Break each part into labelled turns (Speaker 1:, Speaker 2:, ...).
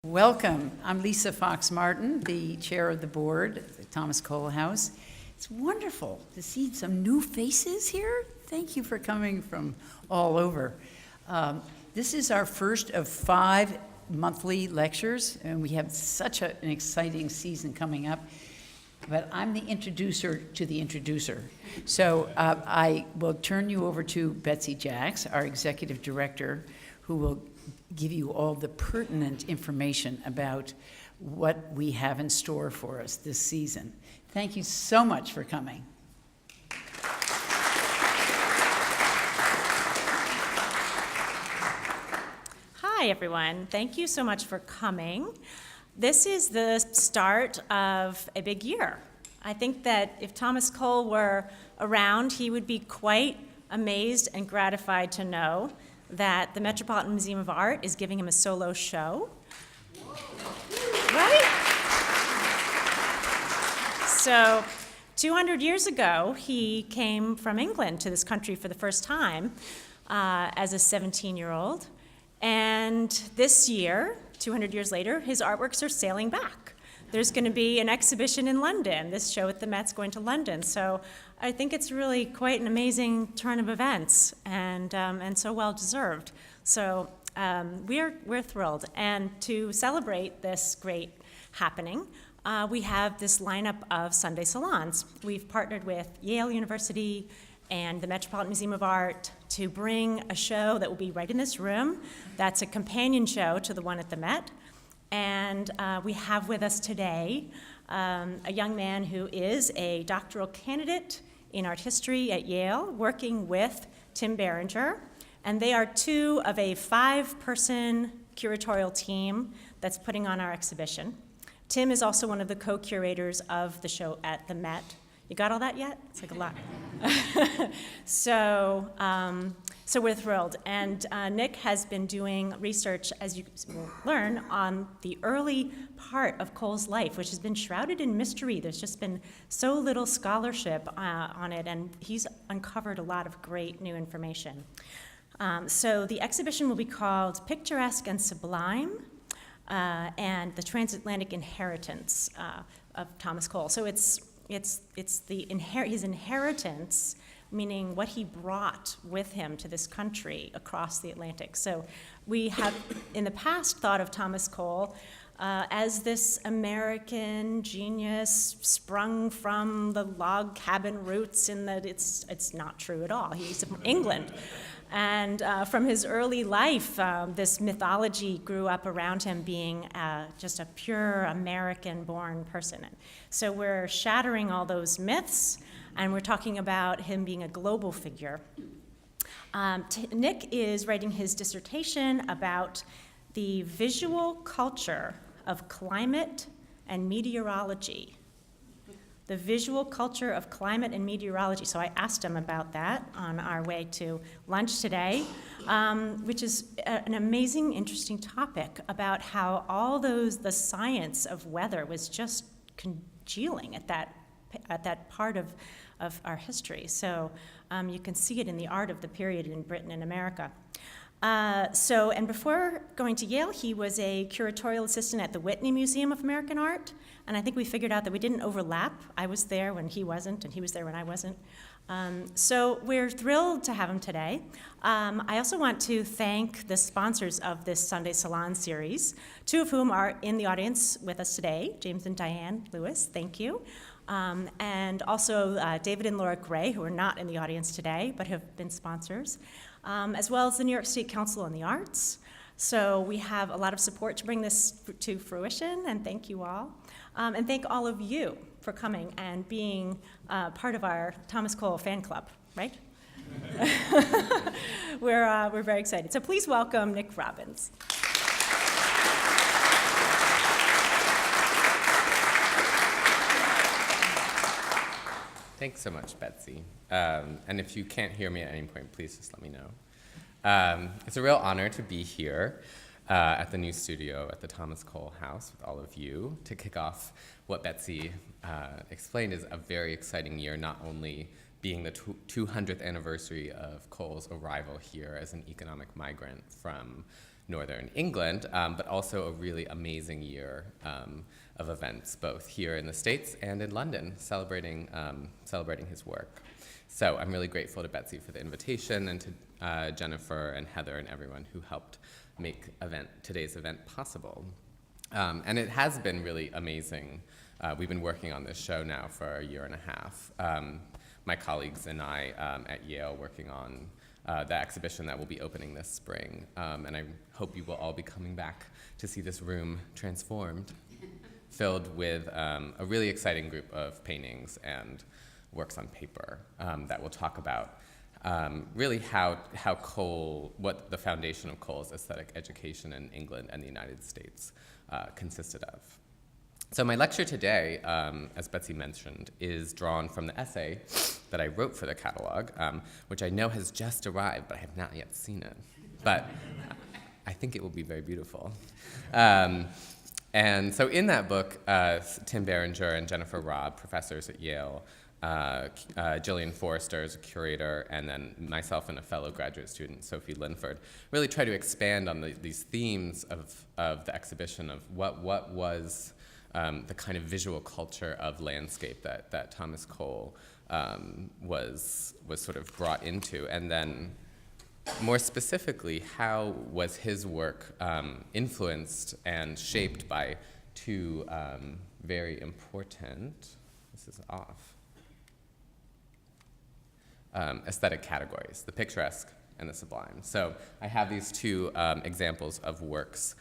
Speaker 1: Welcome. I'm Lisa Fox Martin, the chair of the board at the Thomas Cole House. It's wonderful to see some new faces here. Thank you for coming from all over. This is our first of 5 monthly lectures, and we have such an exciting season coming up. But I'm the introducer to the introducer. So I will turn you over to Betsy Jacks, our executive director, who will give you all the pertinent information about what we have in store for us this season. Thank you so much for coming.
Speaker 2: Hi, everyone. Thank you so much for coming. This is the start of a big year. I think that if Thomas Cole were around, he would be quite amazed and gratified to know that the Metropolitan Museum of Art is giving him a solo show. Right? So 200 years ago, he came from England to this country for the first time as a 17-year-old. And this year, 200 years later, his artworks are sailing back. There's going to be an exhibition in London. This show at the Met's going to London. So I think it's really quite an amazing turn of events, and so well deserved. So we're thrilled. And to celebrate this great happening, we have this lineup of Sunday salons. We've partnered with Yale University and the Metropolitan Museum of Art to bring a show that will be right in this room. That's a companion show to the one at the Met. And we have with us today a young man who is a doctoral candidate in art history at Yale, working with Tim Berenger. And they are 2 of a 5-person curatorial team that's putting on our exhibition. Tim is also one of the co-curators of the show at the Met. You got all that yet? It's like a lot. So we're thrilled. And Nick has been doing research, as you will learn, on the early part of Cole's life, which has been shrouded in mystery. There's just been so little scholarship on it, and he's uncovered a lot of great new information. So the exhibition will be called Picturesque and Sublime, and the Transatlantic Inheritance of Thomas Cole. So it's his inheritance, meaning what he brought with him to this country across the Atlantic. So we have, in the past, thought of Thomas Cole as this American genius sprung from the log cabin roots, in that it's not true at all. He's from England. And from his early life, this mythology grew up around him being just a pure American-born person. So we're shattering all those myths, and we're talking about him being a global figure. Nick is writing his dissertation about the visual culture of climate and meteorology. The visual culture of climate and meteorology. So I asked him about that on our way to lunch today, which is an amazing, interesting topic about how all the science of weather was just congealing at that part of our history. So you can see it in the art of the period in Britain and America. And before going to Yale, he was a curatorial assistant at the Whitney Museum of American Art, and I think we figured out that we didn't overlap. I was there when he wasn't, and he was there when I wasn't. So we're thrilled to have him today. I also want to thank the sponsors of this Sunday Salon series, 2 of whom are in the audience with us today, James and Diane Lewis, thank you. And also David and Laura Gray, who are not in the audience today, but have been sponsors, as well as the New York State Council on the Arts. So we have a lot of support to bring this to fruition, and thank you all. And thank all of you for coming and being part of our Thomas Cole fan club, right? We're very excited. So please welcome Nick Robbins.
Speaker 3: Thanks so much, Betsy. And if you can't hear me at any point, please just let me know. It's a real honor to be here at the new studio at the Thomas Cole House with all of you to kick off what Betsy explained is a very exciting year, not only being the 200th anniversary of Cole's arrival here as an economic migrant from northern England, but also a really amazing year of events, both here in the States and in London, celebrating his work. So I'm really grateful to Betsy for the invitation, and to Jennifer and Heather and everyone who helped make today's event possible. And it has been really amazing. We've been working on this show now for a year and a half. My colleagues and I at Yale working on the exhibition that will be opening this spring. And I hope you will all be coming back to see this room transformed, filled with a really exciting group of paintings and works on paper that will talk about really how Cole, what the foundation of Cole's aesthetic education in England and the United States consisted of. So my lecture today, as Betsy mentioned, is drawn from the essay that I wrote for the catalog, which I know has just arrived, but I have not yet seen it. But I think it will be very beautiful. And so in that book, Tim Berenger and Jennifer Robb, professors at Yale, Gillian Forrester is a curator, and then myself and a fellow graduate student, Sophie Linford, really try to expand on these themes of the exhibition of what was the kind of visual culture of landscape that Thomas Cole was sort of brought into, and then more specifically, how was his work influenced and shaped by two very important, this is off, aesthetic categories, the picturesque and the sublime. So I have these two examples of works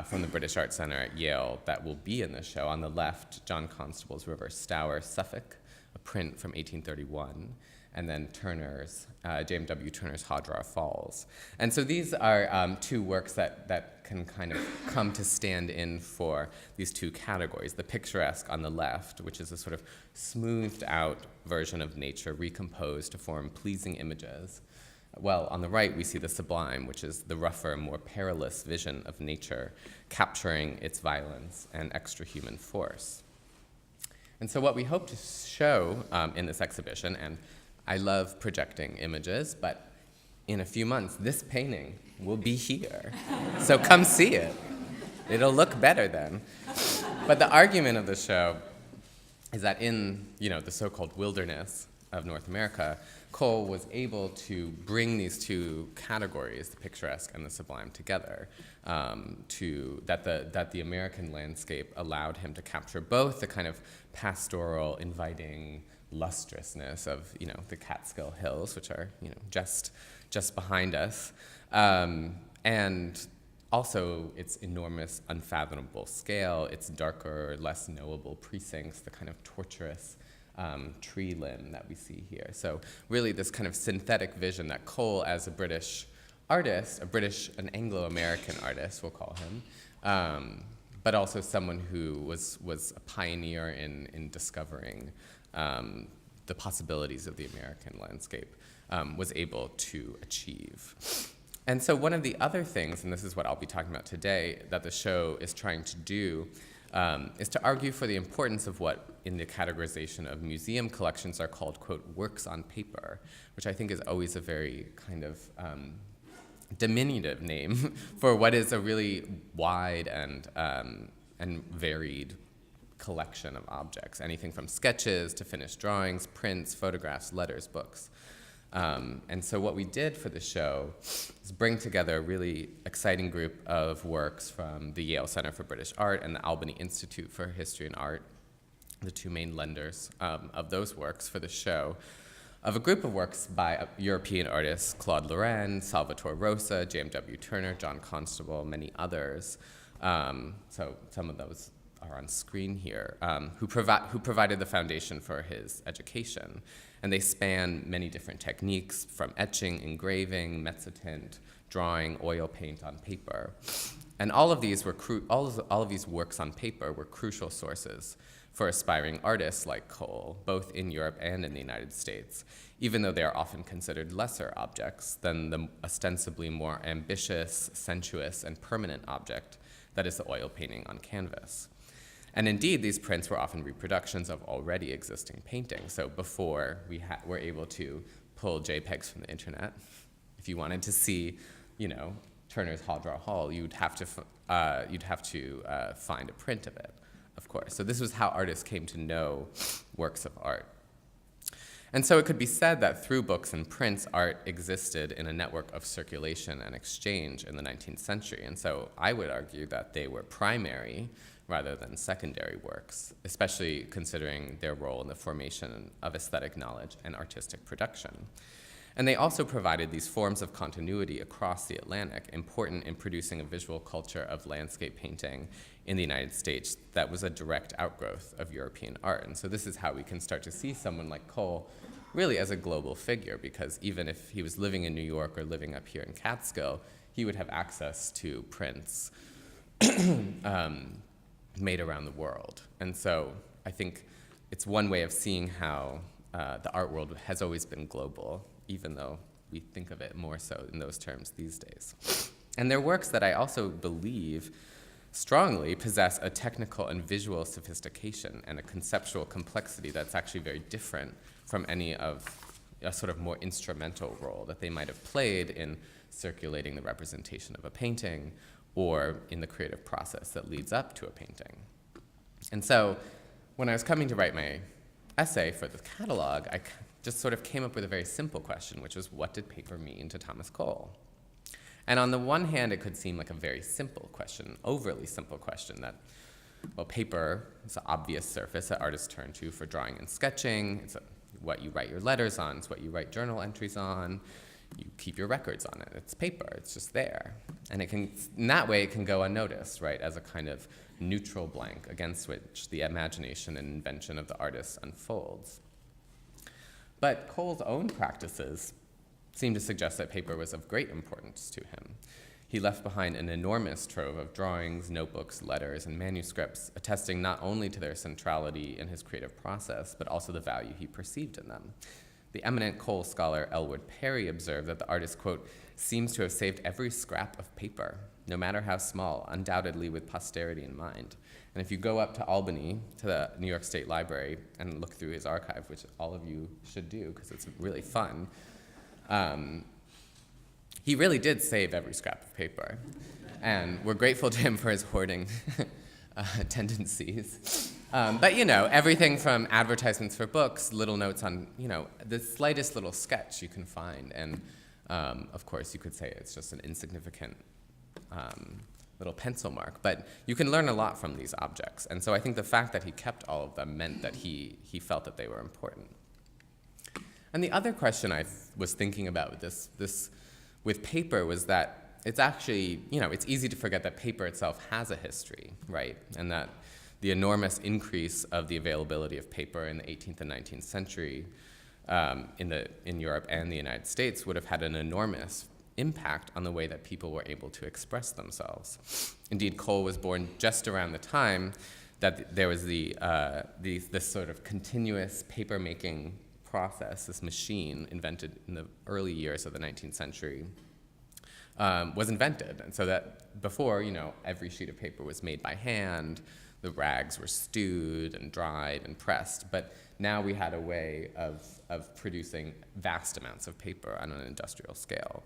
Speaker 3: from the British Art Center at Yale that will be in this show. On the left, John Constable's River Stour, Suffolk, a print from 1831, and then J.M.W. Turner's Hawdraw Falls. And so these are two works that can kind of come to stand in for these two categories. The picturesque on the left, which is a sort of smoothed out version of nature recomposed to form pleasing images. Well, on the right, we see the sublime, which is the rougher, more perilous vision of nature, capturing its violence and extra-human force. And so what we hope to show in this exhibition, and I love projecting images, but in a few months, this painting will be here. So come see it. It'll look better then. But the argument of the show is that in the so-called wilderness of North America, Cole was able to bring these two categories, the picturesque and the sublime, together, that the American landscape allowed him to capture both the kind of pastoral, inviting lustrousness of the Catskill Hills, which are just behind us, and also its enormous, unfathomable scale, its darker, less knowable precincts, the kind of torturous tree limb that we see here. So really this kind of synthetic vision that Cole, as a British artist, an Anglo-American artist, we'll call him, but also someone who was a pioneer in discovering the possibilities of the American landscape, was able to achieve. And so one of the other things, and this is what I'll be talking about today, that the show is trying to do, is to argue for the importance of what in the categorization of museum collections are called, quote, works on paper, which I think is always a very kind of diminutive name for what is a really wide and varied collection of objects, anything from sketches to finished drawings, prints, photographs, letters, books. And so what we did for the show is bring together a really exciting group of works from the Yale Center for British Art and the Albany Institute for History and Art, the two main lenders of those works for the show, of a group of works by European artists, Claude Lorraine, Salvatore Rosa, J.M.W. Turner, John Constable, many others. So some of those are on screen here, who provided the foundation for his education. And they span many different techniques, from etching, engraving, mezzotint, drawing, oil paint on paper. And all of these works on paper were crucial sources for aspiring artists like Cole, both in Europe and in the United States, even though they are often considered lesser objects than the ostensibly more ambitious, sensuous, and permanent object that is the oil painting on canvas. And indeed, these prints were often reproductions of already existing paintings. So before we were able to pull JPEGs from the internet, if you wanted to see, Turner's Hall Draw Hall, you'd have to find a print of it, of course. So this was how artists came to know works of art. And so it could be said that through books and prints, art existed in a network of circulation and exchange in the 19th century. And so I would argue that they were primary rather than secondary works, especially considering their role in the formation of aesthetic knowledge and artistic production. And they also provided these forms of continuity across the Atlantic, important in producing a visual culture of landscape painting in the United States that was a direct outgrowth of European art. And so this is how we can start to see someone like Cole really as a global figure, because even if he was living in New York or living up here in Catskill, he would have access to prints made around the world. And so I think it's one way of seeing how the art world has always been global, even though we think of it more so in those terms these days. And they're works that I also believe strongly possess a technical and visual sophistication and a conceptual complexity that's actually very different from any of a sort of more instrumental role that they might have played in circulating the representation of a painting or in the creative process that leads up to a painting. And so when I was coming to write my essay for the catalog, I just sort of came up with a very simple question, which was, what did paper mean to Thomas Cole? And on the one hand, it could seem like a very simple question, overly simple question that, well, paper is an obvious surface that artists turn to for drawing and sketching. It's what you write your letters on. It's what you write journal entries on. You keep your records on it. It's paper. It's just there. And it can, in that way, it can go unnoticed, right, as a kind of neutral blank against which the imagination and invention of the artist unfolds. But Cole's own practices seem to suggest that paper was of great importance to him. He left behind an enormous trove of drawings, notebooks, letters, and manuscripts, attesting not only to their centrality in his creative process, but also the value he perceived in them. The eminent Cole scholar Elwood Perry observed that the artist, quote, seems to have saved every scrap of paper, no matter how small, undoubtedly with posterity in mind. And if you go up to Albany, to the New York State Library, and look through his archive, which all of you should do because it's really fun, he really did save every scrap of paper. And we're grateful to him for his hoarding tendencies. But, you know, everything from advertisements for books, little notes on, you know, the slightest little sketch you can find. And, of course, you could say it's just an insignificant little pencil mark. But you can learn a lot from these objects. And so I think the fact that he kept all of them meant that he felt that they were important. And the other question I was thinking about with this with paper was that it's actually, you know, it's easy to forget that paper itself has a history, right? And that the enormous increase of the availability of paper in the 18th and 19th century in Europe and the United States would have had an enormous impact on the way that people were able to express themselves. Indeed, Cole was born just around the time that there was this sort of continuous paper-making process, this machine invented in the early years of the 19th century, was invented. And so that before, you know, every sheet of paper was made by hand, the rags were stewed and dried and pressed, but now we had a way of producing vast amounts of paper on an industrial scale.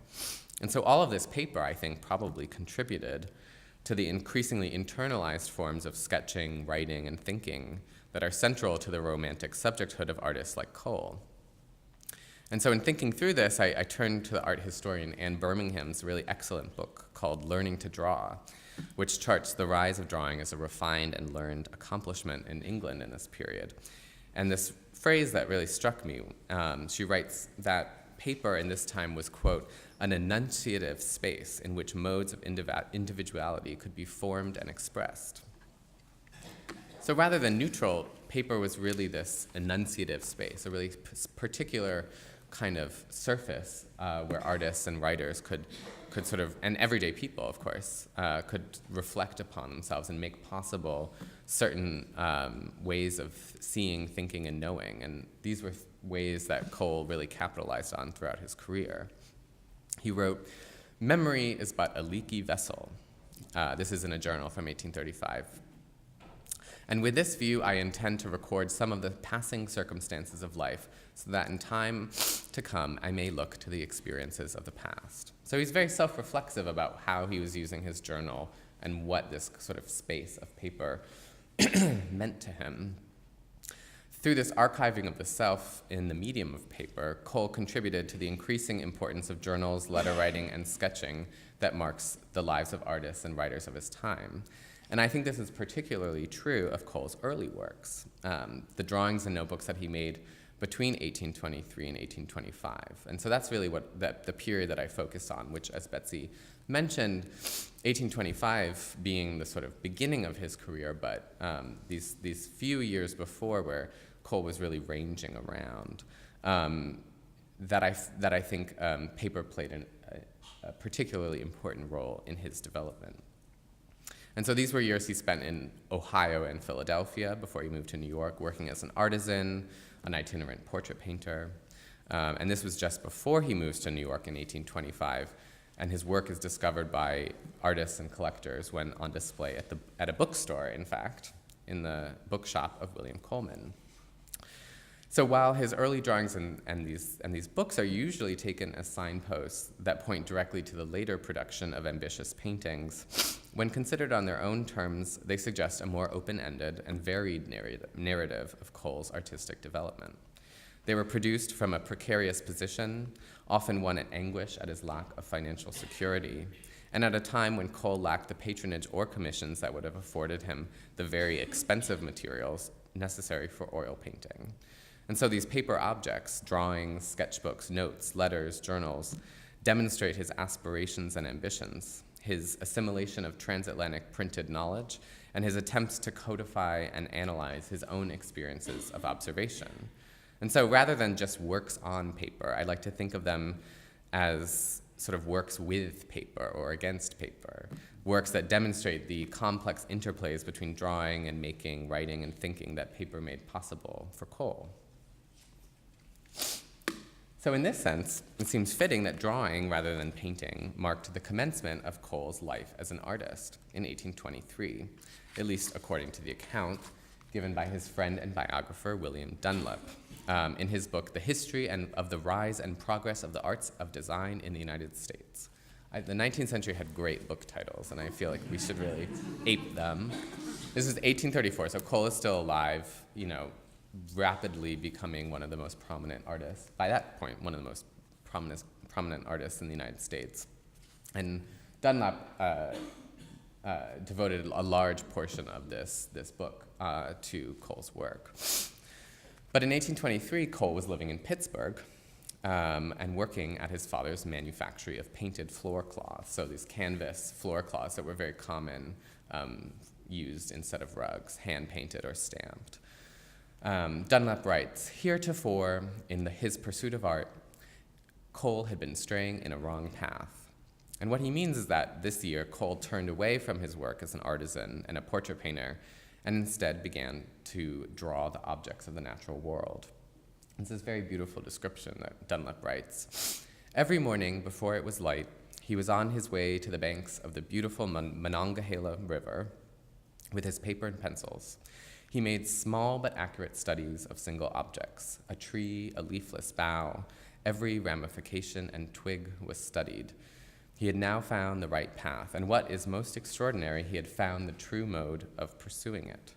Speaker 3: And so all of this paper, I think, probably contributed to the increasingly internalized forms of sketching, writing, and thinking that are central to the romantic subjecthood of artists like Cole. And so in thinking through this, I turned to the art historian Anne Birmingham's really excellent book called Learning to Draw, which charts the rise of drawing as a refined and learned accomplishment in England in this period. And this phrase that really struck me, she writes that paper in this time was, quote, an enunciative space in which modes of individuality could be formed and expressed. So rather than neutral, paper was really this enunciative space, a really particular kind of surface where artists and writers could sort of, and everyday people, of course, could reflect upon themselves and make possible certain ways of seeing, thinking, and knowing. And these were ways that Cole really capitalized on throughout his career. He wrote, "Memory is but a leaky vessel." This is in a journal from 1835. And with this view, I intend to record some of the passing circumstances of life so that in time to come, I may look to the experiences of the past. So he's very self-reflexive about how he was using his journal and what this sort of space of paper meant to him. Through this archiving of the self in the medium of paper, Cole contributed to the increasing importance of journals, letter writing, and sketching that marks the lives of artists and writers of his time. And I think this is particularly true of Cole's early works, the drawings and notebooks that he made between 1823 and 1825. And so that's really the period that I focused on, which, as Betsy mentioned, 1825 being the sort of beginning of his career, but these few years before where Cole was really ranging around, that I think paper played a particularly important role in his development. And so these were years he spent in Ohio and Philadelphia before he moved to New York, working as an artisan, an itinerant portrait painter. And this was just before he moves to New York in 1825, and his work is discovered by artists and collectors when on display at a bookstore, in fact, in the bookshop of William Coleman. So while his early drawings and these books are usually taken as signposts that point directly to the later production of ambitious paintings, when considered on their own terms, they suggest a more open-ended and varied narrative of Cole's artistic development. They were produced from a precarious position, often one in anguish at his lack of financial security, and at a time when Cole lacked the patronage or commissions that would have afforded him the very expensive materials necessary for oil painting. And so these paper objects, drawings, sketchbooks, notes, letters, journals, demonstrate his aspirations and ambitions, his assimilation of transatlantic printed knowledge, and his attempts to codify and analyze his own experiences of observation. And so rather than just works on paper, I like to think of them as sort of works with paper or against paper, works that demonstrate the complex interplays between drawing and making, writing, and thinking that paper made possible for Cole. So in this sense, it seems fitting that drawing, rather than painting, marked the commencement of Cole's life as an artist in 1823, at least according to the account given by his friend and biographer, William Dunlap, in his book, The History of the Rise and Progress of the Arts of Design in the United States. The 19th century had great book titles, and I feel like we should really ape them. This is 1834, so Cole is still alive, rapidly becoming one of the most prominent artists, by that point, one of the most prominent artists in the United States. And Dunlap devoted a large portion of this book to Cole's work. But in 1823, Cole was living in Pittsburgh and working at his father's manufactory of painted floor cloths, so these canvas floor cloths that were very common, used instead of rugs, hand-painted or stamped. Dunlap writes, "Heretofore, in his pursuit of art, Cole had been straying in a wrong path." And what he means is that this year, Cole turned away from his work as an artisan and a portrait painter, and instead began to draw the objects of the natural world. It's this very beautiful description that Dunlap writes. "Every morning, before it was light, he was on his way to the banks of the beautiful Monongahela River with his paper and pencils. He made small but accurate studies of single objects, a tree, a leafless bough. Every ramification and twig was studied. He had now found the right path, and what is most extraordinary, he had found the true mode of pursuing it.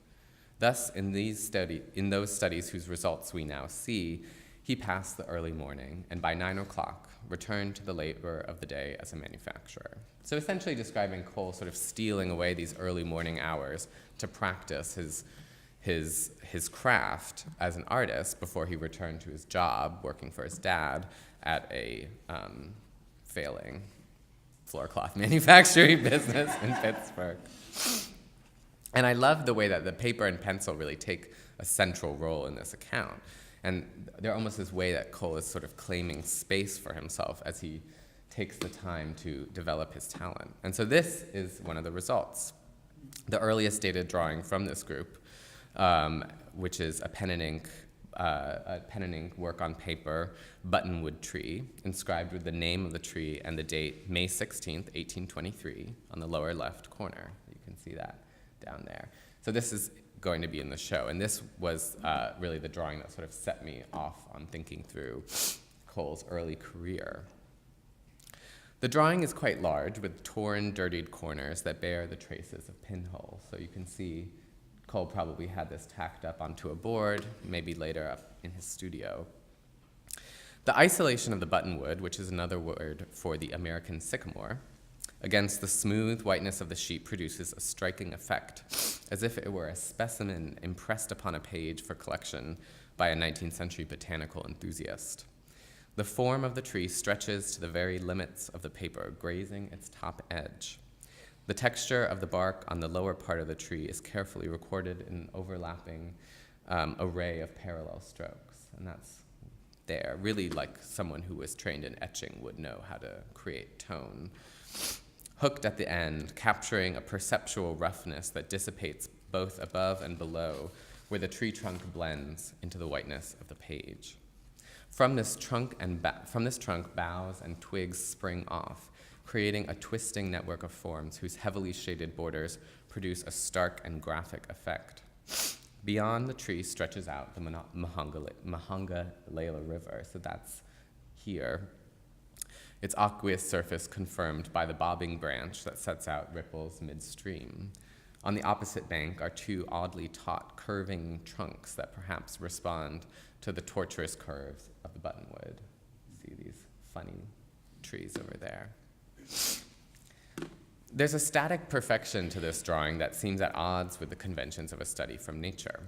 Speaker 3: Thus, in those studies whose results we now see, he passed the early morning, and by 9 o'clock, returned to the labor of the day as a manufacturer." So essentially describing Cole sort of stealing away these early morning hours to practice his craft as an artist before he returned to his job working for his dad at a failing floor cloth manufacturing business in Pittsburgh. And I love the way that the paper and pencil really take a central role in this account. And they're almost this way that Cole is sort of claiming space for himself as he takes the time to develop his talent. And so this is one of the results. The earliest dated drawing from this group, which is a pen and ink work on paper, buttonwood tree, inscribed with the name of the tree and the date, May 16th, 1823, on the lower left corner. You can see that down there. So this is going to be in the show. And this was really the drawing that sort of set me off on thinking through Cole's early career. The drawing is quite large, with torn, dirtied corners that bear the traces of pinholes. So you can see Cole probably had this tacked up onto a board, maybe later up in his studio. The isolation of the buttonwood, which is another word for the American sycamore, against the smooth whiteness of the sheet produces a striking effect, as if it were a specimen impressed upon a page for collection by a 19th century botanical enthusiast. The form of the tree stretches to the very limits of the paper, grazing its top edge. The texture of the bark on the lower part of the tree is carefully recorded in an overlapping array of parallel strokes, and that's there, really like someone who was trained in etching would know how to create tone. Hooked at the end, capturing a perceptual roughness that dissipates both above and below, where the tree trunk blends into the whiteness of the page. From this trunk, boughs and twigs spring off, creating a twisting network of forms whose heavily shaded borders produce a stark and graphic effect. Beyond the tree stretches out the Monongahela River, so that's here. Its aqueous surface confirmed by the bobbing branch that sets out ripples midstream. On the opposite bank are two oddly taut, curving trunks that perhaps respond to the tortuous curves of the buttonwood. See these funny trees over there. There's a static perfection to this drawing that seems at odds with the conventions of a study from nature.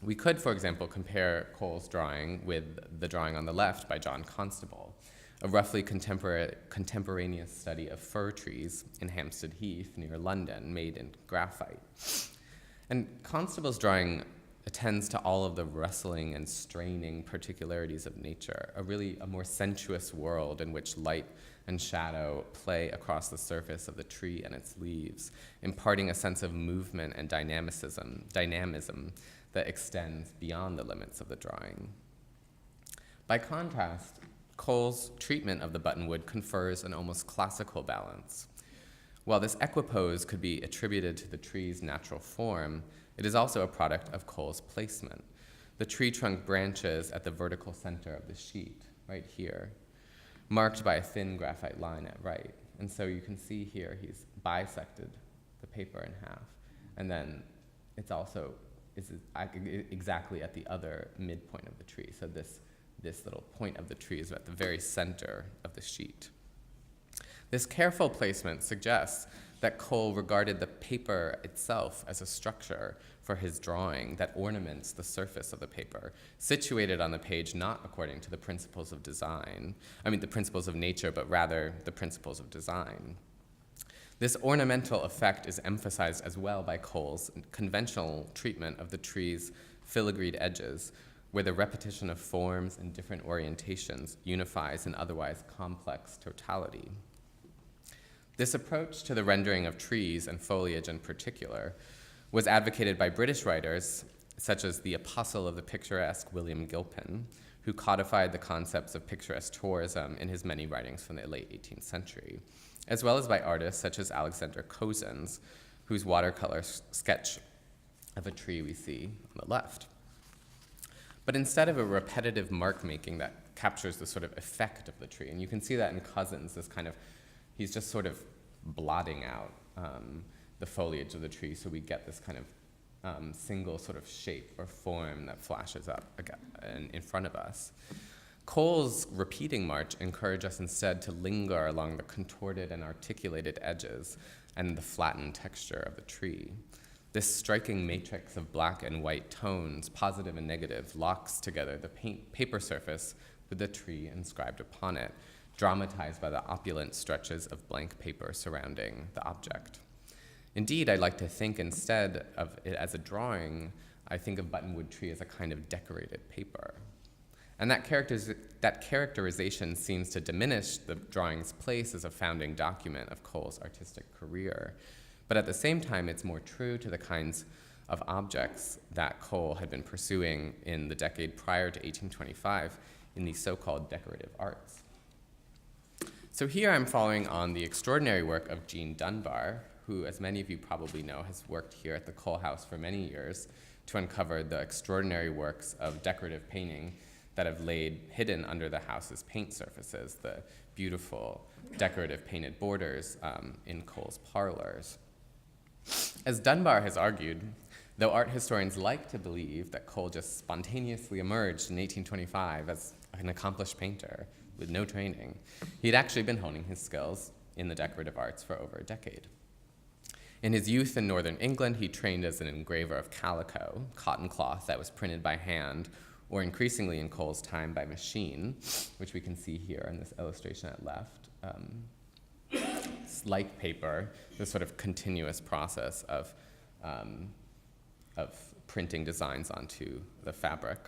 Speaker 3: We could, for example, compare Cole's drawing with the drawing on the left by John Constable, a roughly contemporaneous study of fir trees in Hampstead Heath near London, made in graphite. And Constable's drawing attends to all of the wrestling and straining particularities of nature, a more sensuous world in which light and shadow play across the surface of the tree and its leaves, imparting a sense of movement and dynamism that extends beyond the limits of the drawing. By contrast, Cole's treatment of the buttonwood confers an almost classical balance. While this equipoise could be attributed to the tree's natural form, it is also a product of Cole's placement. The tree trunk branches at the vertical center of the sheet, right here, marked by a thin graphite line at right. And so you can see here he's bisected the paper in half. And then it's also exactly at the other midpoint of the tree. So this little point of the tree is at the very center of the sheet. This careful placement suggests that Cole regarded the paper itself as a structure for his drawing that ornaments the surface of the paper, situated on the page not according to the principles of the principles of nature, but rather the principles of design. This ornamental effect is emphasized as well by Cole's conventional treatment of the tree's filigreed edges, where the repetition of forms and different orientations unifies an otherwise complex totality. This approach to the rendering of trees and foliage in particular was advocated by British writers such as the apostle of the picturesque William Gilpin, who codified the concepts of picturesque tourism in his many writings from the late 18th century, as well as by artists such as Alexander Cozens, whose watercolor sketch of a tree we see on the left. But instead of a repetitive mark making that captures the sort of effect of the tree, and you can see that in Cozens, he's just sort of blotting out the foliage of the tree, so we get this kind of single sort of shape or form that flashes up again in front of us. Cole's repeating march encouraged us instead to linger along the contorted and articulated edges and the flattened texture of the tree. This striking matrix of black and white tones, positive and negative, locks together the paper surface with the tree inscribed upon it, dramatized by the opulent stretches of blank paper surrounding the object. Indeed, I like to think instead of it as a drawing, I think of buttonwood tree as a kind of decorated paper. And that characterization seems to diminish the drawing's place as a founding document of Cole's artistic career. But at the same time, it's more true to the kinds of objects that Cole had been pursuing in the decade prior to 1825 in the so-called decorative arts. So here I'm following on the extraordinary work of Jean Dunbar, who, as many of you probably know, has worked here at the Cole House for many years to uncover the extraordinary works of decorative painting that have laid hidden under the house's paint surfaces, the beautiful decorative painted borders in Cole's parlors. As Dunbar has argued, though art historians like to believe that Cole just spontaneously emerged in 1825 as an accomplished painter with no training, he'd actually been honing his skills in the decorative arts for over a decade. In his youth in northern England, he trained as an engraver of calico, cotton cloth that was printed by hand, or increasingly in Cole's time by machine, which we can see here in this illustration at left. It's like paper, this sort of continuous process of printing designs onto the fabric.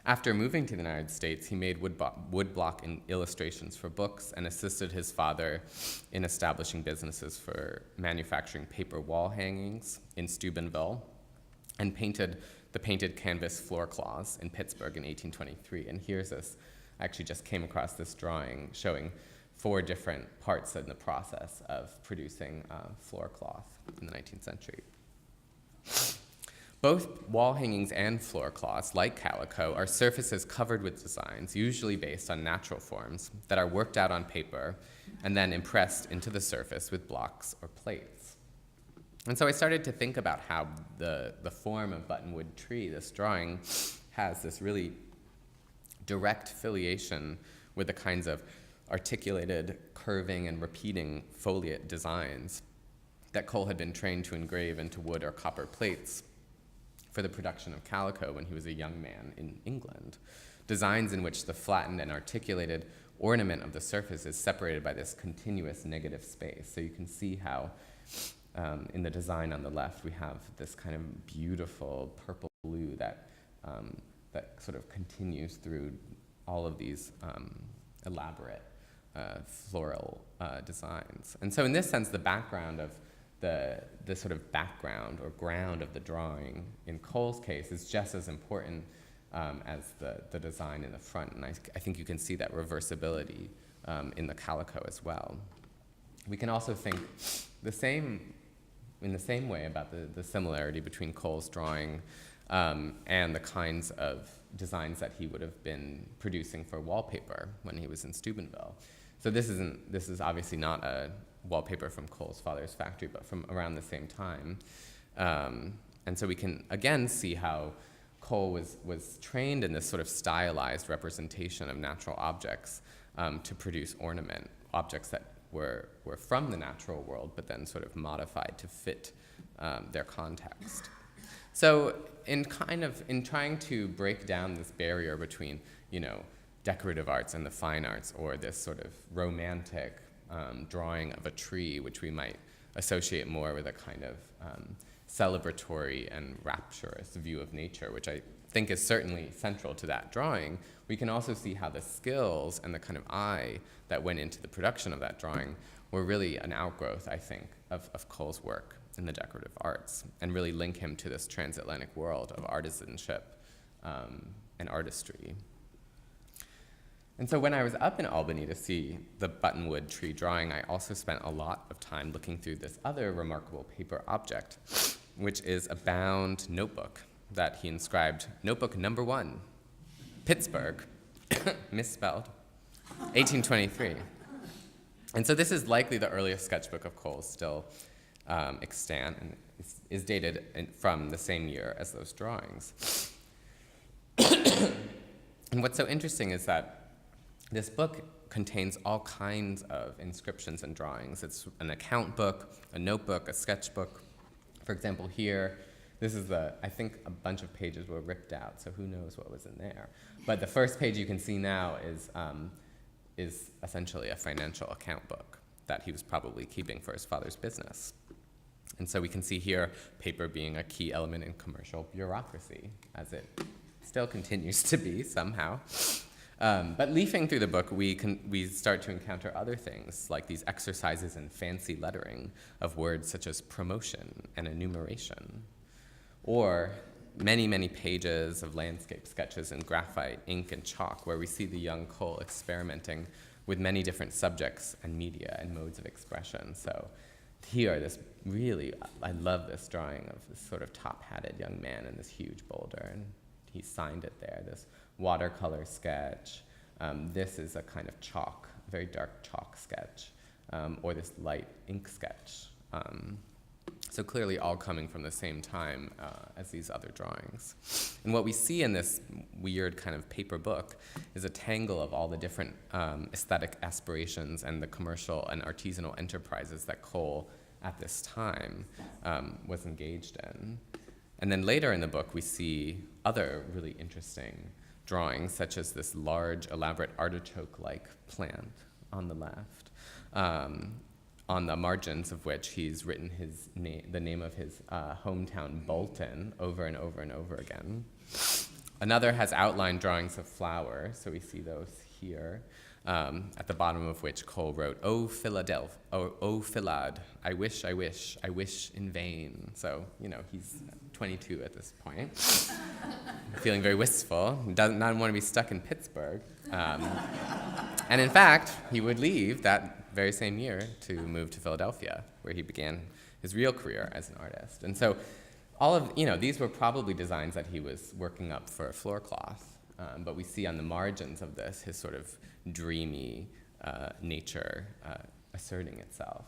Speaker 3: After moving to the United States, he made woodblock illustrations for books and assisted his father in establishing businesses for manufacturing paper wall hangings in Steubenville, and painted the painted canvas floor cloths in Pittsburgh in 1823. And here's this, I actually just came across this drawing showing 4 different parts in the process of producing floor cloth in the 19th century. Both wall hangings and floor cloths, like calico, are surfaces covered with designs, usually based on natural forms, that are worked out on paper and then impressed into the surface with blocks or plates. And so I started to think about how the form of buttonwood tree, this drawing, has this really direct affiliation with the kinds of articulated, curving, and repeating foliate designs that Cole had been trained to engrave into wood or copper plates for the production of calico when he was a young man in England. Designs in which the flattened and articulated ornament of the surface is separated by this continuous negative space. So you can see how in the design on the left we have this kind of beautiful purple blue that sort of continues through all of these elaborate floral designs. And so in this sense, the background of the sort of background or ground of the drawing in Cole's case is just as important as the design in the front. And I think you can see that reversibility in the calico as well. We can also think in the same way about the similarity between Cole's drawing and the kinds of designs that he would have been producing for wallpaper when he was in Steubenville. So this is obviously not a wallpaper from Cole's father's factory, but from around the same time. And so we can again see how Cole was trained in this sort of stylized representation of natural objects to produce ornament, objects that were from the natural world, but then sort of modified to fit their context. So in trying to break down this barrier between, decorative arts and the fine arts, or this sort of romantic drawing of a tree, which we might associate more with a kind of celebratory and rapturous view of nature, which I think is certainly central to that drawing, we can also see how the skills and the kind of eye that went into the production of that drawing were really an outgrowth, I think, of Cole's work in the decorative arts, and really link him to this transatlantic world of artisanship and artistry. And so when I was up in Albany to see the buttonwood tree drawing, I also spent a lot of time looking through this other remarkable paper object, which is a bound notebook that he inscribed notebook number 1, Pittsburgh, misspelled, 1823. And so this is likely the earliest sketchbook of Cole's still extant, and is dated from the same year as those drawings. And what's so interesting is that this book contains all kinds of inscriptions and drawings. It's an account book, a notebook, a sketchbook. For example, here, this is I think a bunch of pages were ripped out, so who knows what was in there. But the first page you can see now is essentially a financial account book that he was probably keeping for his father's business. And so we can see here paper being a key element in commercial bureaucracy, as it still continues to be somehow. But leafing through the book, we start to encounter other things, like these exercises in fancy lettering of words such as promotion and enumeration, or many, many pages of landscape sketches in graphite, ink, and chalk, where we see the young Cole experimenting with many different subjects and media and modes of expression. So here, this really, I love this drawing of this sort of top-hatted young man in this huge boulder, and he signed it there, this watercolor sketch. This is a kind of chalk, very dark chalk sketch, or this light ink sketch. So clearly all coming from the same time as these other drawings. And what we see in this weird kind of paper book is a tangle of all the different aesthetic aspirations and the commercial and artisanal enterprises that Cole, at this time, was engaged in. And then later in the book, we see other really interesting drawings, such as this large, elaborate artichoke-like plant on the left, on the margins of which he's written the name of his hometown, Bolton, over and over and over again. Another has outline drawings of flowers, so we see those here, at the bottom of which Cole wrote, "Oh, Philadelphia, oh, Philad, I wish in vain." So, he's 22 at this point, feeling very wistful, does not want to be stuck in Pittsburgh. And in fact, he would leave that very same year to move to Philadelphia, where he began his real career as an artist. And so all of, these were probably designs that he was working up for a floor cloth, but we see on the margins of this his sort of dreamy nature asserting itself.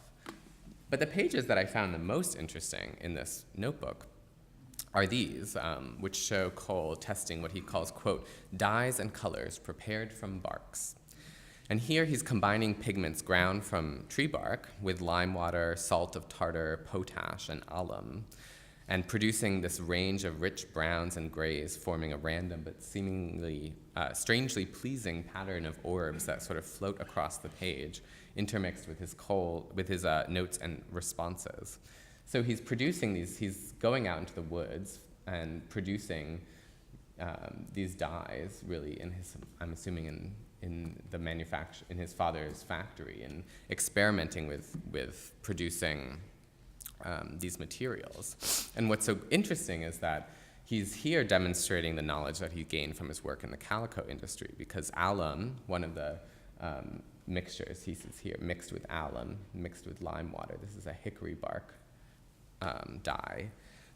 Speaker 3: But the pages that I found the most interesting in this notebook are these, which show Cole testing what he calls, quote, dyes and colors prepared from barks. And here he's combining pigments ground from tree bark with lime water, salt of tartar, potash, and alum, and producing this range of rich browns and grays, forming a random but seemingly strangely pleasing pattern of orbs that sort of float across the page, intermixed with his notes and responses. So he's producing these, he's going out into the woods and producing these dyes, really, in his, I'm assuming in his father's factory, and experimenting with producing these materials. And what's so interesting is that he's here demonstrating the knowledge that he gained from his work in the calico industry, because alum, one of the mixtures he says here, mixed with alum, mixed with lime water. This is a hickory bark dye.